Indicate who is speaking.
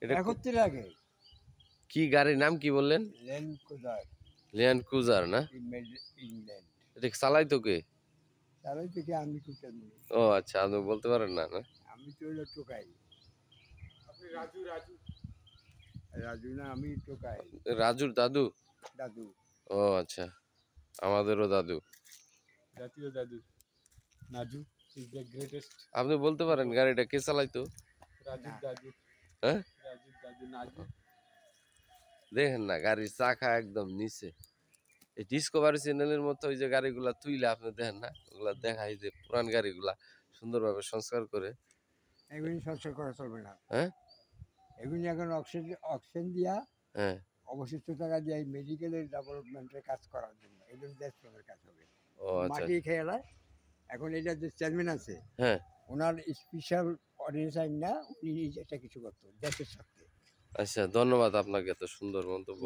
Speaker 1: এটা
Speaker 2: 71 আগে
Speaker 1: কি গাড়ির নাম কি বললেন?
Speaker 2: ল্যান্ড ক্রুজার
Speaker 1: ল্যান্ড ক্রুজার না?
Speaker 2: ইংল্যান্ড।
Speaker 1: এটা চালাইতো কে?
Speaker 2: তাহলে থেকে আমি কোথায় নেই,
Speaker 1: ও আচ্ছা, আপনি বলতে পারেন না না?
Speaker 2: আমি তো হলো টোকাই। আপনি রাজু রাজু রাজু না, আমি টোকাই,
Speaker 1: রাজুর দাদু?
Speaker 2: দাদু,
Speaker 1: ও আচ্ছা, আমাদেরও দাদু।
Speaker 2: জাতীয় দাদু। Naju is the greatest.
Speaker 1: আপনি বলতে পারেন গাড়িটা কে চালাইতো?
Speaker 2: রাজুর দাদু।
Speaker 1: হ্যাঁ,
Speaker 2: রাজুর দাদু নাজু।
Speaker 1: দেখেন না গাড়ির চাকা একদম নিচে। এই ডিসকভারি চ্যানেলের মতো ওই যে গাড়িগুলা তুইলে আপনি দেখেন না, ওগুলা দেখাই যে পুরান গাড়িগুলা সুন্দরভাবে সংস্কার করে।
Speaker 2: এগুলি সংস্কার করা চলবে না,
Speaker 1: হ্যাঁ
Speaker 2: এগুলি এখন অক্সিজেন দিয়া
Speaker 1: হ্যাঁ।
Speaker 2: অবশিষ্ট টাকা দিয়ে এই মেডিকেলের ডেভেলপমেন্টের কাজ করার জন্য, এগুলো দেশপ্রেমের কাজ হবে।
Speaker 1: ও আচ্ছা।
Speaker 2: মাটি খেয়ে এলায় এখন এটা যে চেয়ারম্যান আছে,
Speaker 1: হ্যাঁ
Speaker 2: ওনার স্পেশাল অডিয়েন্স আইন না, উনি নিজে একটা কিছু করতো দেশের স্বার্থে।
Speaker 1: আচ্ছা, ধন্যবাদ আপনাকে এত সুন্দর মন্তব্য।